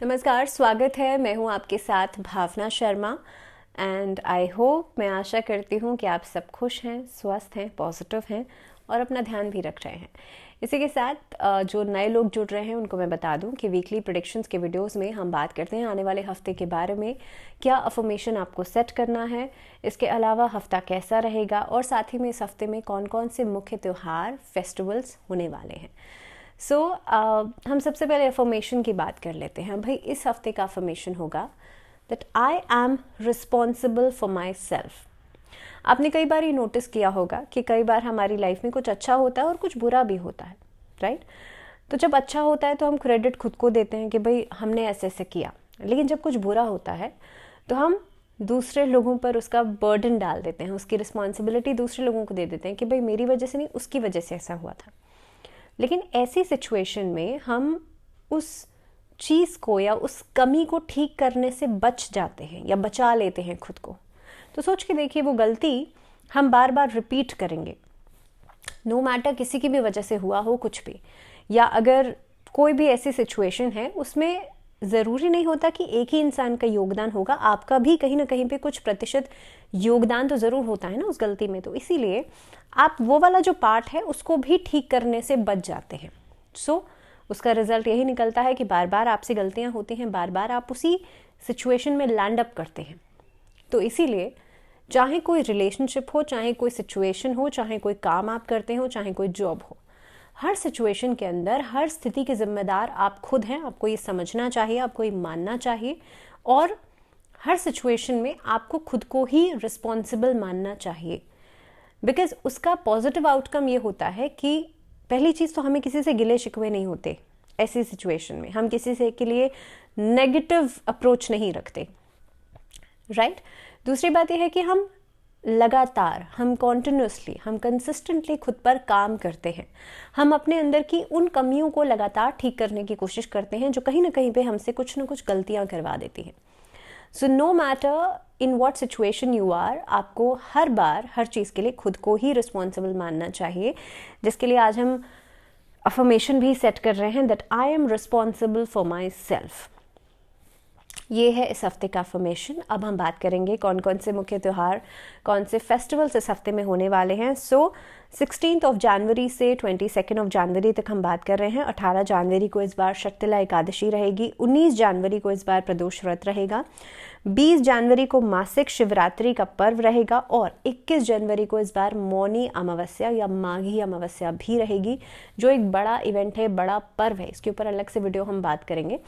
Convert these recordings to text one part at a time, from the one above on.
नमस्कार, स्वागत है। मैं हूं आपके साथ भावना शर्मा एंड आई होप, मैं आशा करती हूं कि आप सब खुश हैं, स्वस्थ हैं, पॉजिटिव हैं और अपना ध्यान भी रख रहे हैं। इसी के साथ जो नए लोग जुड़ रहे हैं उनको मैं बता दूं कि वीकली प्रेडिक्शंस के वीडियोस में हम बात करते हैं आने वाले हफ्ते के बारे में, क्या अफर्मेशन आपको सेट करना है, इसके अलावा हफ्ता कैसा रहेगा और साथ ही में इस हफ्ते में कौन कौन से मुख्य त्यौहार, फेस्टिवल्स होने वाले हैं। हम सबसे पहले अफर्मेशन की बात कर लेते हैं। भाई, इस हफ्ते का अफर्मेशन होगा that I am responsible for my self. आपने कई बार ये नोटिस किया होगा कि कई बार हमारी लाइफ में कुछ अच्छा होता है और कुछ बुरा भी होता है, राइट? तो जब अच्छा होता है तो हम क्रेडिट खुद को देते हैं कि भाई हमने ऐसे ऐसे किया, लेकिन जब कुछ बुरा होता है तो हम दूसरे लोगों पर उसका बर्डन डाल देते हैं, उसकी रिस्पॉन्सिबिलिटी दूसरे लोगों को दे देते हैं कि भाई मेरी वजह से नहीं, उसकी वजह से ऐसा हुआ था। लेकिन ऐसी सिचुएशन में हम उस चीज़ को या उस कमी को ठीक करने से बच जाते हैं या बचा लेते हैं खुद को। तो सोच के देखिए, वो गलती हम बार बार रिपीट करेंगे, नो मैटर किसी की भी वजह से हुआ हो कुछ भी, या अगर कोई भी ऐसी सिचुएशन है उसमें ज़रूरी नहीं होता कि एक ही इंसान का योगदान होगा, आपका भी कहीं ना कहीं पे कुछ प्रतिशत योगदान तो ज़रूर होता है ना उस गलती में। तो इसीलिए आप वो वाला जो पार्ट है उसको भी ठीक करने से बच जाते हैं। उसका रिजल्ट यही निकलता है कि बार बार आपसे गलतियां होती हैं, बार बार आप उसी सिचुएशन में लैंड अप करते हैं। तो इसीलिए चाहे कोई रिलेशनशिप हो, चाहे कोई सिचुएशन हो, चाहे कोई काम आप करते हो, चाहे कोई जॉब हो, हर सिचुएशन के अंदर, हर स्थिति के जिम्मेदार आप खुद हैं। आपको ये समझना चाहिए, आपको ये मानना चाहिए और हर सिचुएशन में आपको खुद को ही रिस्पॉन्सिबल मानना चाहिए। बिकॉज उसका पॉजिटिव आउटकम ये होता है कि पहली चीज़ तो हमें किसी से गिले शिकवे नहीं होते। ऐसी सिचुएशन में हम किसी से के लिए नेगेटिव अप्रोच नहीं रखते, राइट? दूसरी बात यह है कि हम लगातार, हम कॉन्टिन्यूसली, हम कंसिस्टेंटली खुद पर काम करते हैं। हम अपने अंदर की उन कमियों को लगातार ठीक करने की कोशिश करते हैं जो कहीं ना कहीं पे हमसे कुछ ना कुछ गलतियां करवा देती हैं। So no matter in what situation you are, आपको हर बार हर चीज़ के लिए खुद को ही रिस्पॉन्सिबल मानना चाहिए, जिसके लिए आज हम अफर्मेशन भी सेट कर रहे हैं that I am responsible for my self. ये है इस हफ्ते का अफर्मेशन। अब हम बात करेंगे कौन कौन से मुख्य त्यौहार, कौन से फेस्टिवल्स इस हफ्ते में होने वाले हैं। 16 जनवरी से 22 जनवरी तक हम बात कर रहे हैं। 18 जनवरी को इस बार शक्तिला एकादशी रहेगी, 19 जनवरी को इस बार प्रदोष व्रत रहेगा, 20 जनवरी को मासिक शिवरात्रि का पर्व रहेगा और 21 जनवरी को इस बार मौनी अमावस्या या माघी अमावस्या भी रहेगी, जो एक बड़ा इवेंट है, बड़ा पर्व है। इसके ऊपर अलग से वीडियो हम बात करेंगे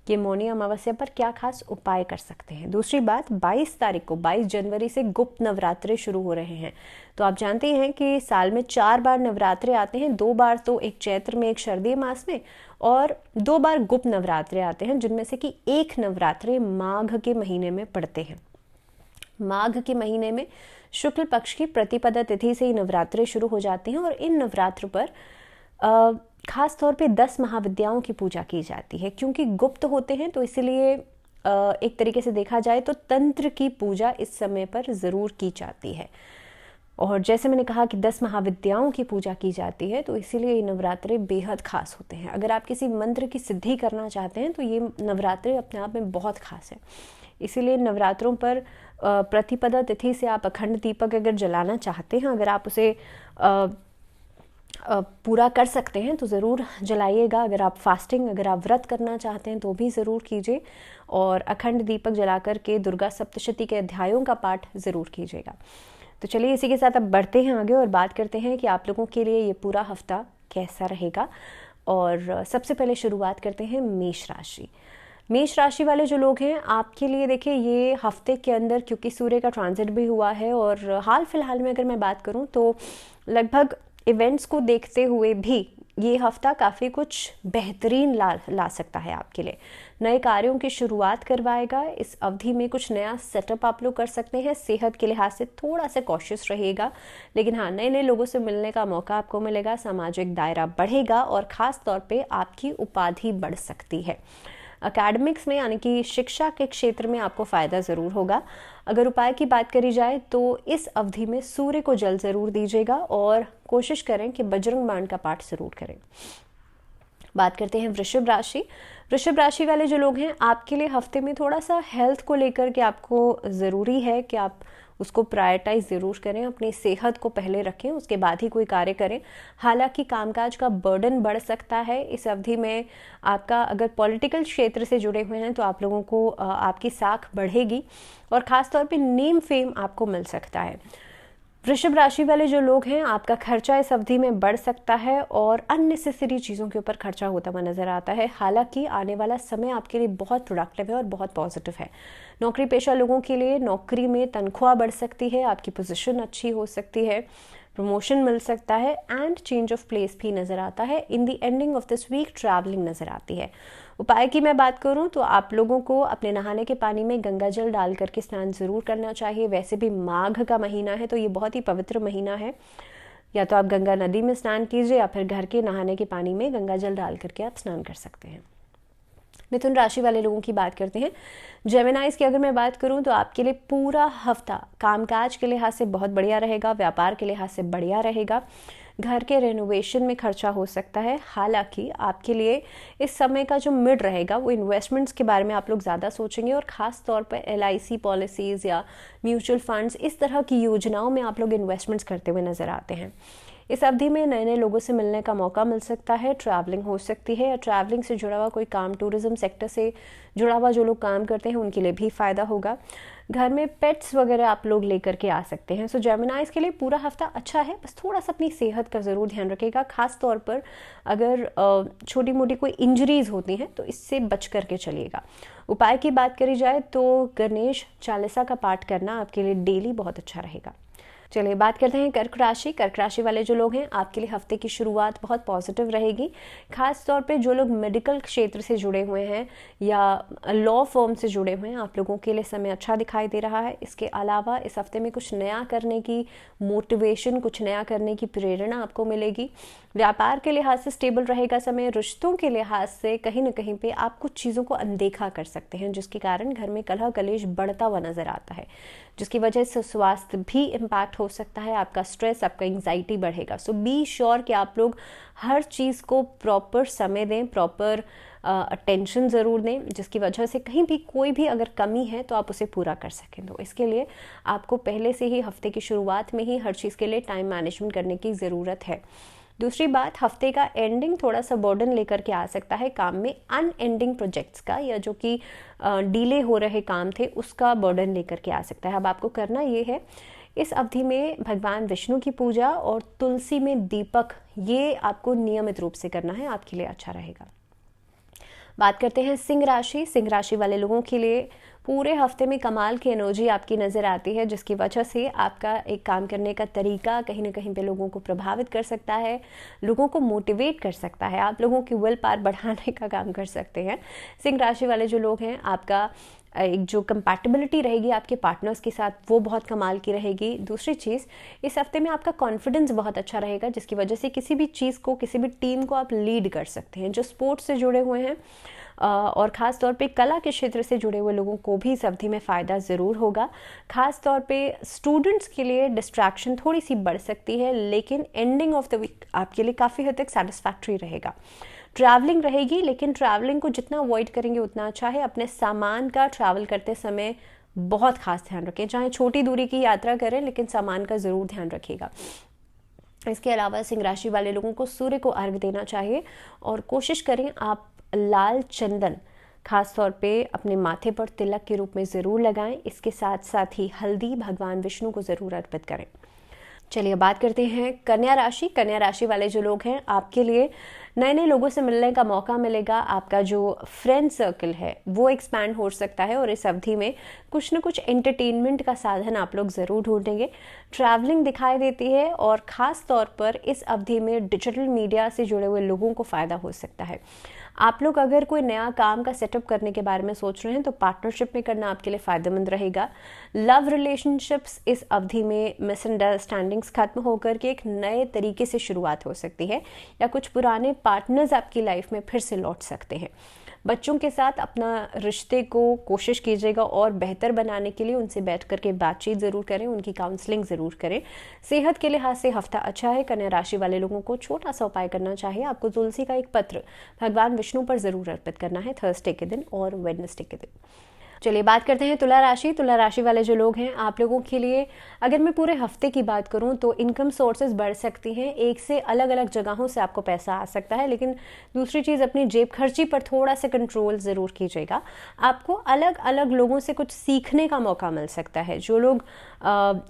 कि मौनी अमावस्या पर क्या खास उपाय कर सकते हैं। दूसरी बात, 22 तारीख को, 22 जनवरी से गुप्त नवरात्रे शुरू हो रहे हैं। तो आप जानते हैं कि साल में 4 बार नवरात्रे आते हैं, 2 बार तो एक चैत्र में, एक शरदीय मास में, और 2 बार गुप्त नवरात्रे आते हैं, जिनमें से कि एक नवरात्रे माघ के महीने में पड़ते हैं। माघ के महीने में शुक्ल पक्ष की प्रतिपदा तिथि से ही नवरात्रे शुरू हो जाते हैं और इन नवरात्र पर खास तौर पे 10 महाविद्याओं की पूजा की जाती है। क्योंकि गुप्त होते हैं तो इसीलिए एक तरीके से देखा जाए तो तंत्र की पूजा इस समय पर ज़रूर की जाती है। और जैसे मैंने कहा कि 10 महाविद्याओं की पूजा की जाती है, तो इसीलिए ये नवरात्रे बेहद खास होते हैं। अगर आप किसी मंत्र की सिद्धि करना चाहते हैं तो ये नवरात्रे अपने आप में बहुत खास है। इसीलिए नवरात्रों पर प्रतिपदा तिथि से आप अखंड दीपक अगर जलाना चाहते हैं, अगर आप उसे पूरा कर सकते हैं तो ज़रूर जलाइएगा। अगर आप फास्टिंग, अगर आप व्रत करना चाहते हैं तो भी ज़रूर कीजिए और अखंड दीपक जला करके दुर्गा सप्तशती के अध्यायों का पाठ ज़रूर कीजिएगा। तो चलिए इसी के साथ अब बढ़ते हैं आगे और बात करते हैं कि आप लोगों के लिए ये पूरा हफ्ता कैसा रहेगा। और सबसे पहले शुरुआत करते हैं मेष राशि। मेष राशि वाले जो लोग हैं, आपके लिए देखिए ये हफ्ते के अंदर, क्योंकि सूर्य का ट्रांजिट भी हुआ है और हाल फिलहाल में अगर मैं बात करूं तो लगभग इवेंट्स को देखते हुए भी ये हफ्ता काफ़ी कुछ बेहतरीन ला सकता है आपके लिए। नए कार्यों की शुरुआत करवाएगा। इस अवधि में कुछ नया सेटअप आप लोग कर सकते हैं। सेहत के लिहाज से थोड़ा सा कॉशियस रहिएगा, लेकिन हाँ, नए नए लोगों से मिलने का मौका आपको मिलेगा, सामाजिक दायरा बढ़ेगा और ख़ास तौर पे आपकी उपाधि बढ़ सकती है। एकेडमिक्स में यानी कि शिक्षा के क्षेत्र में आपको फ़ायदा ज़रूर होगा। अगर उपाय की बात करी जाए तो इस अवधि में सूर्य को जल ज़रूर दीजिएगा और कोशिश करें कि बजरंग बाण का पाठ ज़रूर करें। बात करते हैं वृषभ राशि। वृषभ राशि वाले जो लोग हैं, आपके लिए हफ्ते में थोड़ा सा हेल्थ को लेकर के आपको ज़रूरी है कि आप उसको प्रायोरिटाइज ज़रूर करें, अपनी सेहत को पहले रखें, उसके बाद ही कोई कार्य करें। हालांकि कामकाज का बर्डन बढ़ सकता है इस अवधि में। आपका अगर पॉलिटिकल क्षेत्र से जुड़े हुए हैं तो आप लोगों को आपकी साख बढ़ेगी और ख़ास तौर पे नेम फेम आपको मिल सकता है। वृषभ राशि वाले जो लोग हैं, आपका खर्चा इस अवधि में बढ़ सकता है और अननेसेसरी चीज़ों के ऊपर खर्चा होता हुआ नजर आता है। हालांकि आने वाला समय आपके लिए बहुत प्रोडक्टिव है और बहुत पॉजिटिव है। नौकरी पेशा लोगों के लिए नौकरी में तनख्वाह बढ़ सकती है, आपकी पोजीशन अच्छी हो सकती है, प्रमोशन मिल सकता है एंड चेंज ऑफ प्लेस भी नज़र आता है। In the ending of this week travelling नज़र आती है। उपाय की मैं बात करूं तो आप लोगों को अपने नहाने के पानी में गंगा जल डाल करके स्नान ज़रूर करना चाहिए। वैसे भी माघ का महीना है तो ये बहुत ही पवित्र महीना है। या तो आप गंगा नदी में स्नान कीजिए या फिर घर के नहाने के पानी में गंगा जल डाल करके आप स्नान कर सकते हैं। मिथुन राशि वाले लोगों की बात करते हैं। जेमिनाइज की अगर मैं बात करूं तो आपके लिए पूरा हफ्ता कामकाज के लिहाज से बहुत बढ़िया रहेगा, व्यापार के लिहाज से बढ़िया रहेगा। घर के रेनोवेशन में खर्चा हो सकता है। हालांकि आपके लिए इस समय का जो मिड रहेगा वो इन्वेस्टमेंट्स के बारे में आप लोग ज़्यादा सोचेंगे और ख़ास तौर पर LIC पॉलिसीज़ या म्यूचुअल फंड्स, इस तरह की योजनाओं में आप लोग इन्वेस्टमेंट्स करते हुए नज़र आते हैं। इस अवधि में नए नए लोगों से मिलने का मौका मिल सकता है, ट्रैवलिंग हो सकती है या ट्रैवलिंग से जुड़ा हुआ कोई काम, टूरिज्म सेक्टर से जुड़ा हुआ जो लोग काम करते हैं उनके लिए भी फ़ायदा होगा। घर में पेट्स वगैरह आप लोग लेकर के आ सकते हैं। सो जेमिनाइज के लिए पूरा हफ्ता अच्छा है, बस थोड़ा सा अपनी सेहत का ज़रूर ध्यान रखिएगा। खास तौर पर अगर छोटी मोटी कोई इंजरीज होती हैं तो इससे बच करके चलिएगा। उपाय की बात करी जाए तो गणेश चालीसा का पाठ करना आपके लिए डेली बहुत अच्छा रहेगा। चलिए बात करते हैं कर्क राशि। कर्क राशि वाले जो लोग हैं, आपके लिए हफ्ते की शुरुआत बहुत पॉजिटिव रहेगी। खास तौर पे जो लोग मेडिकल क्षेत्र से जुड़े हुए हैं या लॉ फर्म से जुड़े हुए हैं, आप लोगों के लिए समय अच्छा दिखाई दे रहा है। इसके अलावा इस हफ्ते में कुछ नया करने की मोटिवेशन, कुछ नया करने की प्रेरणा आपको मिलेगी। व्यापार के लिहाज से स्टेबल रहेगा समय। रिश्तों के लिहाज से कहीं ना कहीं पे आप कुछ चीज़ों को अनदेखा कर सकते हैं, जिसके कारण घर में कलह कलेश बढ़ता हुआ नजर आता है, जिसकी वजह से स्वास्थ्य भी इम्पैक्ट हो सकता है। आपका स्ट्रेस, आपका एंग्जाइटी बढ़ेगा। सो बी श्योर कि आप लोग हर चीज़ को प्रॉपर समय दें, प्रॉपर अटेंशन ज़रूर दें, जिसकी वजह से कहीं भी कोई भी अगर कमी है तो आप उसे पूरा कर सकें। तो इसके लिए आपको पहले से ही हफ्ते की शुरुआत में ही हर चीज़ के लिए टाइम मैनेजमेंट करने की ज़रूरत है। दूसरी बात, हफ्ते का एंडिंग थोड़ा सा बर्डन लेकर के आ सकता है काम में, अनएंडिंग प्रोजेक्ट्स का या जो कि डिले हो रहे काम थे उसका बर्डन लेकर के आ सकता है। अब आपको करना ये है, इस अवधि में भगवान विष्णु की पूजा और तुलसी में दीपक, ये आपको नियमित रूप से करना है, आपके लिए अच्छा रहेगा। बात करते हैं सिंह राशि। सिंह राशि वाले लोगों के लिए पूरे हफ्ते में कमाल की एनर्जी आपकी नज़र आती है, जिसकी वजह से आपका एक काम करने का तरीका कहीं ना कहीं पे लोगों को प्रभावित कर सकता है, लोगों को मोटिवेट कर सकता है, आप लोगों की विल पावर बढ़ाने का काम कर सकते हैं। सिंह राशि वाले जो लोग हैं, आपका एक जो कंपैटिबिलिटी रहेगी आपके पार्टनर्स के साथ वो बहुत कमाल की रहेगी। दूसरी चीज़, इस हफ्ते में आपका कॉन्फिडेंस बहुत अच्छा रहेगा, जिसकी वजह से किसी भी चीज़ को, किसी भी टीम को आप लीड कर सकते हैं। जो स्पोर्ट्स से जुड़े हुए हैं और ख़ास तौर पे कला के क्षेत्र से जुड़े हुए लोगों को भी इस अवधि में फ़ायदा ज़रूर होगा। ख़ास तौर पे स्टूडेंट्स के लिए डिस्ट्रैक्शन थोड़ी सी बढ़ सकती है, लेकिन एंडिंग ऑफ द वीक आपके लिए काफ़ी हद तक सेटिस्फैक्ट्री रहेगा। ट्रैवलिंग रहेगी, लेकिन ट्रैवलिंग को जितना अवॉइड करेंगे उतना अच्छा है। अपने सामान का ट्रैवल करते समय बहुत खास ध्यान रखें, चाहे छोटी दूरी की यात्रा करें लेकिन सामान का ज़रूर ध्यान रखिएगा। इसके अलावा सिंह राशि वाले लोगों को सूर्य को अर्घ देना चाहिए और कोशिश करें आप लाल चंदन खास तौर पे अपने माथे पर तिलक के रूप में ज़रूर लगाएं। इसके साथ साथ ही हल्दी भगवान विष्णु को ज़रूर अर्पित करें। चलिए बात करते हैं कन्या राशि। कन्या राशि वाले जो लोग हैं, आपके लिए नए नए लोगों से मिलने का मौका मिलेगा। आपका जो फ्रेंड सर्कल है वो एक्सपैंड हो सकता है और इस अवधि में कुछ न कुछ एंटरटेनमेंट का साधन आप लोग ज़रूर ढूंढेंगे। ट्रैवलिंग दिखाई देती है और ख़ास तौर पर इस अवधि में डिजिटल मीडिया से जुड़े हुए लोगों को फ़ायदा हो सकता है। आप लोग अगर कोई नया काम का सेटअप करने के बारे में सोच रहे हैं तो पार्टनरशिप में करना आपके लिए फ़ायदेमंद रहेगा। लव रिलेशनशिप्स इस अवधि में मिसअंडरस्टैंडिंग्स खत्म होकर के एक नए तरीके से शुरुआत हो सकती है या कुछ पुराने पार्टनर्स आपकी लाइफ में फिर से लौट सकते हैं। बच्चों के साथ अपना रिश्ते को कोशिश कीजिएगा और बेहतर बनाने के लिए उनसे बैठ करके बातचीत ज़रूर करें, उनकी काउंसलिंग ज़रूर करें। सेहत के लिहाज से हफ्ता अच्छा है। कन्या राशि वाले लोगों को छोटा सा उपाय करना चाहिए, आपको तुलसी का एक पत्र भगवान विष्णु पर ज़रूर अर्पित करना है थर्सडे के दिन और वेडनेसडे के दिन। चलिए बात करते हैं तुला राशि। तुला राशि वाले जो लोग हैं, आप लोगों के लिए अगर मैं पूरे हफ्ते की बात करूं तो इनकम सोर्सेज बढ़ सकती हैं। एक से अलग अलग जगहों से आपको पैसा आ सकता है, लेकिन दूसरी चीज़ अपनी जेब खर्ची पर थोड़ा सा कंट्रोल ज़रूर कीजिएगा। आपको अलग अलग लोगों से कुछ सीखने का मौका मिल सकता है। जो लोग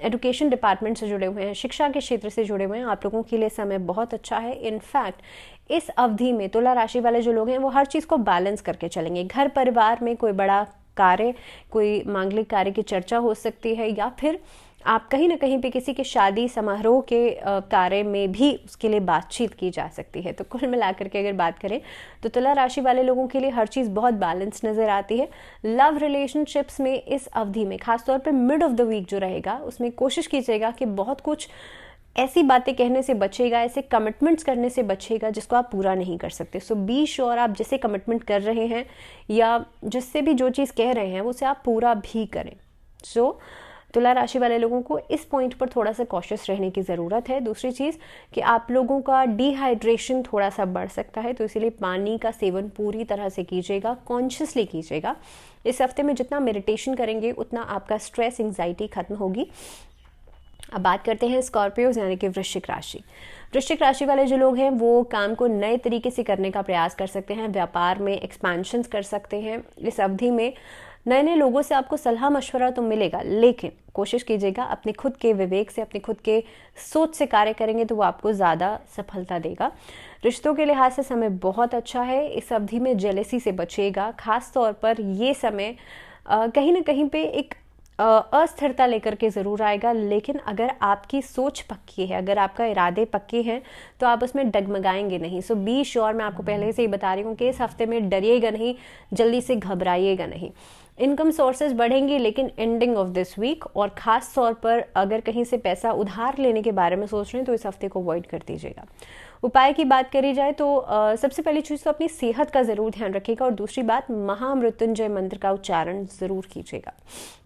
एजुकेशन डिपार्टमेंट से जुड़े हुए हैं, शिक्षा के क्षेत्र से जुड़े हुए हैं, आप लोगों के लिए समय बहुत अच्छा है। इनफैक्ट इस अवधि में तुला राशि वाले जो लोग हैं वो हर चीज़ को बैलेंस करके चलेंगे। घर परिवार में कोई बड़ा कार्य, कोई मांगलिक कार्य की चर्चा हो सकती है, या फिर आप कहीं ना कहीं पे किसी के शादी समारोह के कार्य में भी उसके लिए बातचीत की जा सकती है। तो कुल मिलाकर के अगर बात करें तो तुला राशि वाले लोगों के लिए हर चीज़ बहुत बैलेंस नज़र आती है। लव रिलेशनशिप्स में इस अवधि में खासतौर पे मिड ऑफ द वीक जो रहेगा उसमें कोशिश कीजिएगा कि बहुत कुछ ऐसी बातें कहने से बचेगा, ऐसे कमिटमेंट्स करने से बचेगा जिसको आप पूरा नहीं कर सकते। सो बी श्योर आप जिसे कमिटमेंट कर रहे हैं या जिससे भी जो चीज़ कह रहे हैं उसे आप पूरा भी करें। सो तुला राशि वाले लोगों को इस पॉइंट पर थोड़ा सा कॉशियस रहने की ज़रूरत है। दूसरी चीज़ कि आप लोगों का डिहाइड्रेशन थोड़ा सा बढ़ सकता है, तो इसीलिए पानी का सेवन पूरी तरह से कीजिएगा, कॉन्शियसली कीजिएगा। इस हफ्ते में जितना मेडिटेशन करेंगे उतना आपका स्ट्रेस, एंग्जाइटी खत्म होगी। अब बात करते हैं स्कॉर्पियोज यानी कि वृश्चिक राशि। वृश्चिक राशि वाले जो लोग हैं वो काम को नए तरीके से करने का प्रयास कर सकते हैं, व्यापार में एक्सपेंशंस कर सकते हैं। इस अवधि में नए नए लोगों से आपको सलाह मशवरा तो मिलेगा, लेकिन कोशिश कीजिएगा अपने खुद के विवेक से, अपने खुद के सोच से कार्य करेंगे तो वो आपको ज़्यादा सफलता देगा। रिश्तों के लिहाज से समय बहुत अच्छा है। इस अवधि में जेलेसी से बचिएगा। खास तौर पर ये समय कहीं ना कहीं पे एक अस्थिरता लेकर के ज़रूर आएगा, लेकिन अगर आपकी सोच पक्की है, अगर आपका इरादे पक्के हैं तो आप उसमें डगमगाएंगे नहीं। सो बी श्योर, मैं आपको पहले से ही बता रही हूँ कि इस हफ्ते में डरिएगा नहीं, जल्दी से घबराइएगा नहीं। इनकम सोर्सेज बढ़ेंगी लेकिन एंडिंग ऑफ दिस वीक, और ख़ास तौर पर अगर कहीं से पैसा उधार लेने के बारे में सोच रहे हैं तो इस हफ्ते को अवॉइड कर दीजिएगा। उपाय की बात करी जाए तो सबसे पहली चीज़ तो अपनी सेहत का ज़रूर ध्यान रखिएगा, और दूसरी बात महामृत्युंजय मंत्र का उच्चारण ज़रूर कीजिएगा।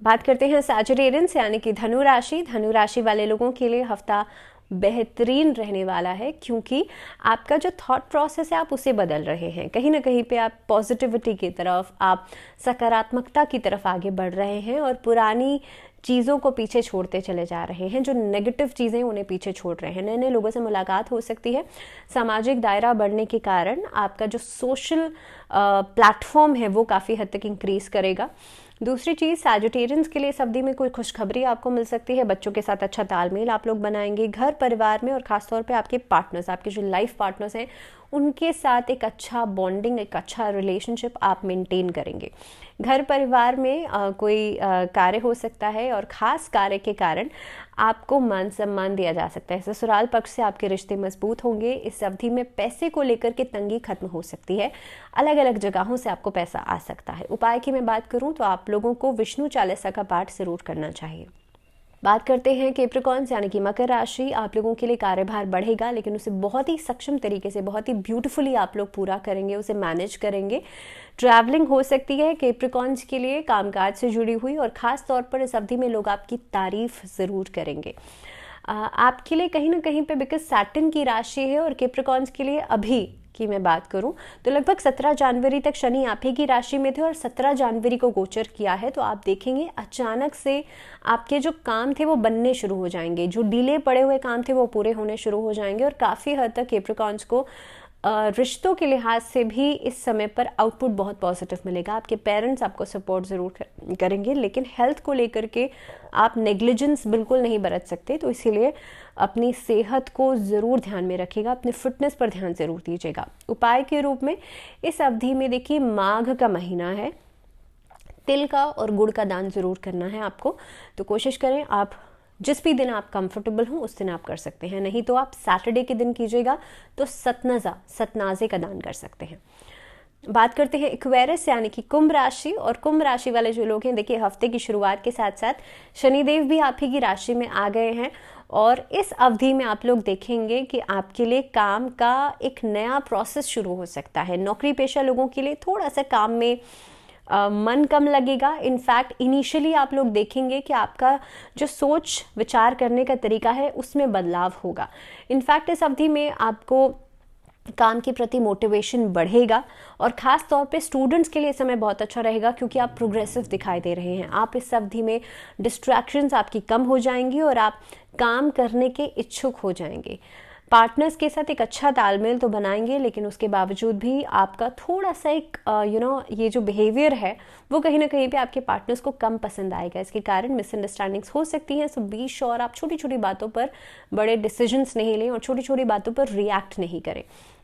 बात करते हैं सैजिटेरियंस यानी कि धनु राशि। धनु राशि वाले लोगों के लिए हफ्ता बेहतरीन रहने वाला है, क्योंकि आपका जो थॉट प्रोसेस है आप उसे बदल रहे हैं। कहीं ना कहीं पे आप पॉजिटिविटी की तरफ, आप सकारात्मकता की तरफ आगे बढ़ रहे हैं और पुरानी चीज़ों को पीछे छोड़ते चले जा रहे हैं। जो नेगेटिव चीज़ें उन्हें पीछे छोड़ रहे हैं। नए नए लोगों से मुलाकात हो सकती है। सामाजिक दायरा बढ़ने के कारण आपका जो सोशल प्लेटफॉर्म है वो काफ़ी हद तक इंक्रीज करेगा। दूसरी चीज़, सैजिटेरियंस के लिए इस अवधि में कोई खुशखबरी आपको मिल सकती है। बच्चों के साथ अच्छा तालमेल आप लोग बनाएंगे। घर परिवार में और ख़ासतौर पे आपके पार्टनर्स, आपके जो लाइफ पार्टनर्स हैं उनके साथ एक अच्छा बॉन्डिंग, एक अच्छा रिलेशनशिप आप मेंटेन करेंगे। घर परिवार में कोई कार्य हो सकता है और ख़ास कार्य के कारण आपको मान सम्मान दिया जा सकता है। ससुराल पक्ष से आपके रिश्ते मजबूत होंगे। इस अवधि में पैसे को लेकर के तंगी खत्म हो सकती है। अलग अलग जगहों से आपको पैसा आ सकता है। उपाय की मैं बात करूं तो आप लोगों को विष्णु चालीसा का पाठ जरूर करना चाहिए। बात करते हैं कैप्रिकॉर्न्स यानी कि मकर राशि। आप लोगों के लिए कार्यभार बढ़ेगा, लेकिन उसे बहुत ही सक्षम तरीके से, बहुत ही ब्यूटीफुली आप लोग पूरा करेंगे, उसे मैनेज करेंगे। ट्रैवलिंग हो सकती है कैप्रिकॉर्न्स के लिए, कामकाज से जुड़ी हुई, और ख़ास तौर पर इस अवधि में लोग आपकी तारीफ ज़रूर करेंगे। आपके लिए कहीं ना कहीं पे, बिकॉज सैटर्न की राशि है, और कैप्रिकॉर्न्स के लिए अभी की मैं बात करूं तो लगभग 17 जनवरी तक शनि आप ही की राशि में थे और 17 जनवरी को गोचर किया है। तो आप देखेंगे अचानक से आपके जो काम थे वो बनने शुरू हो जाएंगे। जो डिले पड़े हुए काम थे वो पूरे होने शुरू हो जाएंगे, और काफ़ी हद तक कैप्रिकॉर्न्स को रिश्तों के लिहाज से भी इस समय पर आउटपुट बहुत पॉजिटिव मिलेगा। आपके पेरेंट्स आपको सपोर्ट ज़रूर करेंगे, लेकिन हेल्थ को लेकर के आप नेग्लिजेंस बिल्कुल नहीं बरत सकते। तो इसीलिए अपनी सेहत को ज़रूर ध्यान में रखिएगा, अपने फिटनेस पर ध्यान ज़रूर दीजिएगा। उपाय के रूप में इस अवधि में देखिए, माघ का महीना है, तिल का और गुड़ का दान ज़रूर करना है आपको। तो कोशिश करें आप जिस भी दिन आप कंफर्टेबल हो उस दिन आप कर सकते हैं, नहीं तो आप सैटरडे के दिन कीजिएगा तो सतनाज़े का दान कर सकते हैं। बात करते हैं एक्वेरियस यानी कि कुंभ राशि। और कुंभ राशि वाले जो लोग हैं, देखिए हफ्ते की शुरुआत के साथ साथ शनिदेव भी आप ही की राशि में आ गए हैं और इस अवधि में आप लोग देखेंगे कि आपके लिए काम का एक नया प्रोसेस शुरू हो सकता है। नौकरी पेशा लोगों के लिए थोड़ा सा काम में मन कम लगेगा। इनफैक्ट इनिशियली आप लोग देखेंगे कि आपका जो सोच विचार करने का तरीका है उसमें बदलाव होगा। इनफैक्ट इस अवधि में आपको काम के प्रति मोटिवेशन बढ़ेगा और ख़ास तौर पे स्टूडेंट्स के लिए समय बहुत अच्छा रहेगा क्योंकि आप प्रोग्रेसिव दिखाई दे रहे हैं। आप इस अवधि में डिस्ट्रैक्शंस आपकी कम हो जाएंगी और आप काम करने के इच्छुक हो जाएंगे। पार्टनर्स के साथ एक अच्छा तालमेल तो बनाएंगे, लेकिन उसके बावजूद भी आपका थोड़ा सा एक ये जो बिहेवियर है वो कहीं ना कहीं पे आपके पार्टनर्स को कम पसंद आएगा। इसके कारण मिसअंडरस्टैंडिंग्स हो सकती हैं। सो बी श्योर आप छोटी छोटी बातों पर बड़े डिसीजंस नहीं लें और छोटी छोटी बातों पर रिएक्ट नहीं करें।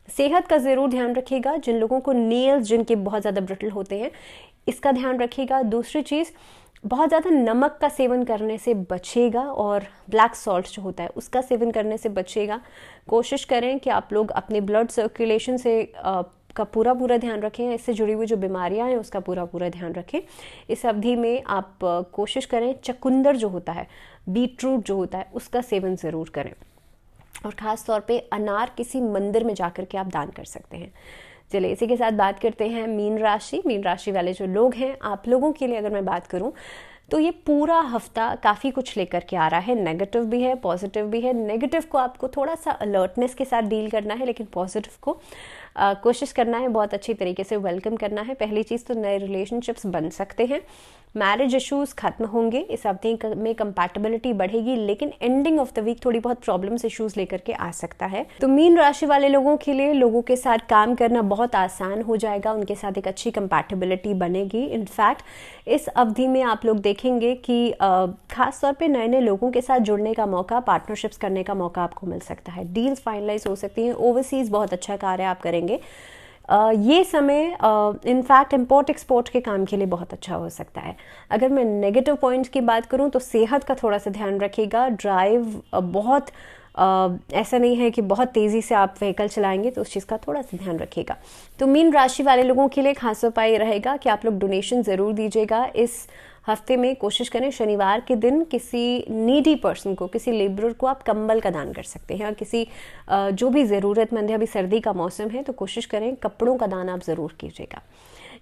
सेहत का ज़रूर ध्यान रखिएगा। जिन लोगों को नेल्स जिनके बहुत ज़्यादा ब्रिटल होते हैं, इसका ध्यान रखिएगा। दूसरी चीज़, बहुत ज़्यादा नमक का सेवन करने से बचेगा और ब्लैक सॉल्ट जो होता है उसका सेवन करने से बचेगा। कोशिश करें कि आप लोग अपने ब्लड सर्कुलेशन से का पूरा ध्यान रखें। इससे जुड़ी हुई जो बीमारियां हैं उसका पूरा ध्यान रखें। इस अवधि में आप कोशिश करें चकुंदर जो होता है, बीटरूट जो होता है, उसका सेवन ज़रूर करें। और ख़ास तौर पे अनार किसी मंदिर में जाकर के आप दान कर सकते हैं। चलिए इसी के साथ बात करते हैं मीन राशि। मीन राशि वाले जो लोग हैं, आप लोगों के लिए अगर मैं बात करूं तो ये पूरा हफ्ता काफ़ी कुछ लेकर के आ रहा है। नेगेटिव भी है, पॉजिटिव भी है। नेगेटिव को आपको थोड़ा सा अलर्टनेस के साथ डील करना है, लेकिन पॉजिटिव को कोशिश करना है बहुत अच्छी तरीके से वेलकम करना है। पहली चीज़ तो नए रिलेशनशिप्स बन सकते हैं, मैरिज इश्यूज खत्म होंगे, इस अवधि में कंपैटिबिलिटी बढ़ेगी, लेकिन एंडिंग ऑफ द वीक थोड़ी बहुत प्रॉब्लम्स इश्यूज लेकर के आ सकता है। तो मीन राशि वाले लोगों के लिए लोगों के साथ काम करना बहुत आसान हो जाएगा, उनके साथ एक अच्छी कंपैटिबिलिटी बनेगी। इनफैक्ट इस अवधि में आप लोग देखेंगे कि खास तौर पे नए नए लोगों के साथ जुड़ने का मौका, पार्टनरशिप्स करने का मौका आपको मिल सकता है। डील्स फाइनलाइज हो सकती हैं। ओवरसीज बहुत अच्छा कार्य आप करेंगे। ये समय इनफैक्ट इंपोर्ट एक्सपोर्ट के काम के लिए बहुत अच्छा हो सकता है। अगर मैं नेगेटिव पॉइंट्स की बात करूं तो सेहत का थोड़ा सा ध्यान रखिएगा। ड्राइव बहुत ऐसा नहीं है कि बहुत तेज़ी से आप व्हीकल चलाएंगे, तो उस चीज़ का थोड़ा सा ध्यान रखिएगा। तो मीन राशि वाले लोगों के लिए खास उपाय रहेगा कि आप लोग डोनेशन ज़रूर दीजिएगा। इस हफ्ते में कोशिश करें शनिवार के दिन किसी नीडी पर्सन को, किसी लेबरर को आप कंबल का दान कर सकते हैं, और किसी जो भी ज़रूरतमंद है, अभी सर्दी का मौसम है तो कोशिश करें कपड़ों का दान आप ज़रूर कीजिएगा।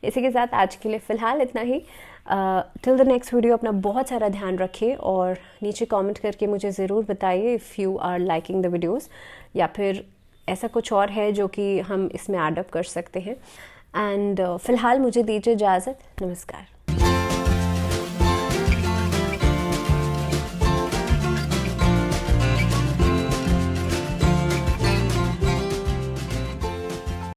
इसी के साथ आज के लिए फ़िलहाल इतना ही। टिल द नेक्स्ट वीडियो अपना बहुत सारा ध्यान रखें और नीचे कमेंट करके मुझे ज़रूर बताइए if you are liking the videos, या फिर ऐसा कुछ और है जो कि हम इसमें ऐड अप कर सकते हैं। एंड फ़िलहाल मुझे दीजिए इजाज़त। नमस्कार।